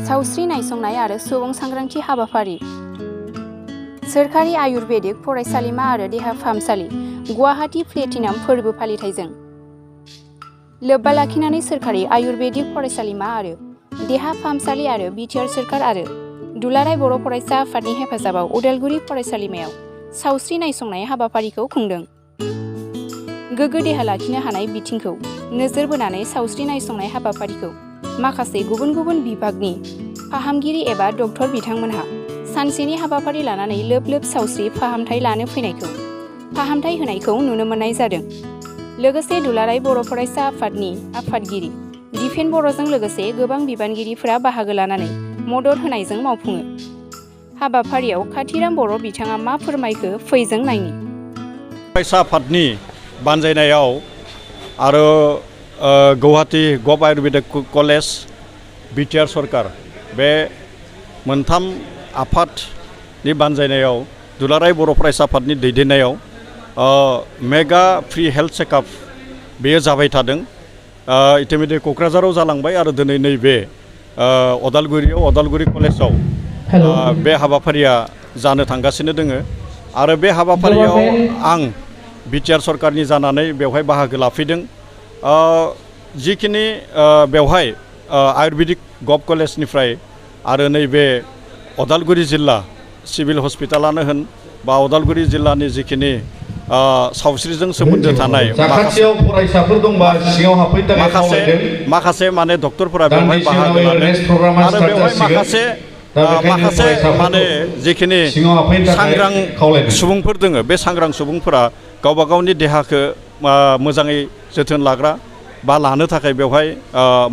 सावस्रि नायसंनाय आरो सुबुं सांग्रांथि हाबाफारि सोरखारि आयुर्वेदिक फरायसालिमा आरो देहा फाहामसालि गुवाहाटी प्लेटिनाम फोरबो फालिथायजों लोब्बा लाखिनानै सोरखारि आयुर्वेदिक फरायसालिमा आरो देहा फाहामसालि आरो बिटिआर सोरखार आरो दुलाराय बर' फरायसा आफादनि हेफाजाबाव उदालगुरि फरायसालिमायाव सावस्रि नायसंनाय हाबाफारिखौ खुंदों। गोग्गो देहा लाखिनो हानाय बिथिंखौ नोजोर बोनानै सावस्रि नायसंनाय हाबाफारिखौ माखासे गुबुन गुबुन बिभागनि फाहामगिरि एबा डक्टर बिथांमोनहा सानसेनि हाबाफारि लानानै लोब लोब सावस्रि फाहामथाय लानो फैनायखौ फाहामथाय होनायखौ नुनो मोननाय जादों। लोगोसे दुलाराय बर' फरायसा आफादनि आफादगिरि दिपेन बर'जों लोगोसे गोबां बिबानगिरिफोरा बाहागो लानानै मदद होनायजों मावफुङो। हाबाफारियाव खाथिराम बर' बिथाङा मा फोरमायखो फैजों नायनि। फरायसा आफादनि बानजायनायाव आरो गुवाहाटी गभ आयुर्वेदिक कलेज बिटिआर सरकार बे मोनथाम आफादनि बानजायनायाव दुलाराय बर' फरायसा आफादनि दैदेननायाव मेगा फ्रि हेल्थ चेकआप बेयो जाबाय थादों। इतिमध्य क'क्राझाराव जालांबाय आरो दिनै नैबे अदालगुरि कलेजाव बे हाबाफारिया जानो थांगासिनो दोङो आरो बे हाबाफारियाव आं बिटिआर सरकारनि जानानै बेवहाय बाहागो लाफैदों। जिखिनि बेवहाय आयुर्वेदिक गभ कलेजनिफ्राय आरो नैबे अदालगुरि जिल्ला सिभिल हस्पिटालानो होन बा अदालगुरि जिल्लानि जिखिनि सावस्रिजों सोमोन्दो थानाय माखासे माने डक्टरफोरा बेवहाय बाहागो लादों आरो बेवहाय माखासे माने जिखिनि सांग्रां सुबुंफोर दङ बे सांग्रां सुबुंफोरा गावबा गावनि देहाखौ मोजाङै जोथोन लाग्रा बा लानो थाखाय बेवहाय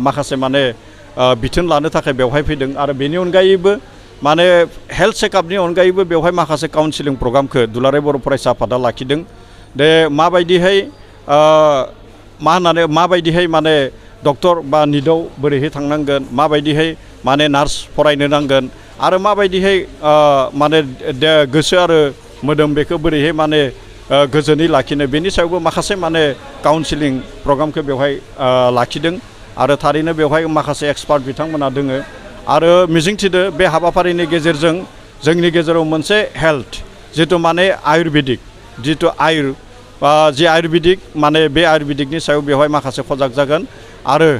माखासे माने बिथोन लानो थाखाय बेवहाय फैदों आरो बेनि अनगायैबो माने हेल्थ चेकआपनि अनगायैबो बेवहाय माखासे काउन्सिलिं प्रग्रामखौ दुलाराय बर' फरायसा आफादा लाखिदों। दे माबायदिहाय माबायदिहाय माने डक्टर बा निटआव बोरैहाय थांनांगोन, माबायदिहाय माने नार्स फरायनो नांगोन आरो माबायदिहाय माने गोसो आरो मोदोम बेखौ बोरैहाय माने गोजोनै लाखिनो बेनि सायावबो माखासे माने काउन्सिलिं प्रग्रामखौ बेवहाय लाखिदों आरो थारैनो बेवहाय माखासे एक्सपार्ट बिथांमोना दोङो आरो मिजिंथिदो बे हाबाफारिनि गेजेरजों जोंनि गेजेराव मोनसे हेल्थ जिथु माने आयुर्वेदिक जिथु जि आयुर्वेदिक माने बे आयुर्वेदिकनि सायाव बेवहाय माखासे सजाग जागोन आरो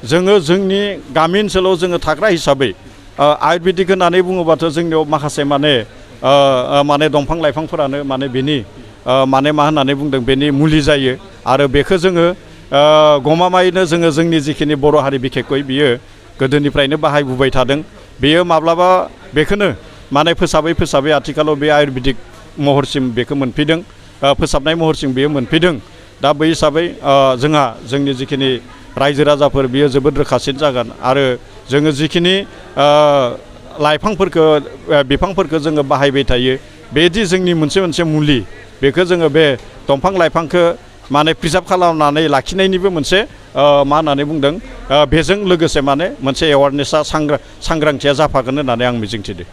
जोङो जोंनि गामि ओनसोलाव जोङो थाग्रा हिसाबै आयुर्वेदिक होननानै बुङोबाथ' जोंनियाव माखासे माने दंफां लाइफांफोरानो माने बेनि माने मा होननानै बुंदों बेनि मुलि जायो आरो बेखौ जोङो गमामायैनो जोङो जोंनि जिखिनि बर' हारि बिखेखयै बियो गोदोनिफ्रायनो बाहायबोबाय थादों। बेयो माब्लाबा बेखौनो माने फोसाबै आथिखालाव बे आयुर्वेदिक महरसिम बेखौ मोनफैदों, फोसाबनाय महरसिम बेयो मोनफैदों। दा बै हिसाबै जोंहा जोंनि जिखिनि रायजो राजाफोर बियो जोबोद रोखासिन जागोन आरो जोङो जिखिनि लाइफांफोरखौ बिफांफोरखौ जोङो बाहायबाय थायो बेदि जोंनि मोनसे मुलि बेखौ जोङो बे दंफां लाइफांखौ माने प्रिजार्भ खालामनानै लाखिनायनिबो मोनसे मा होननानै बुंदों बेजों लोगोसे माने मोनसे एवारनेसा सांग्रांथिया जाफागोन होननानै आं मिजिंथिदों।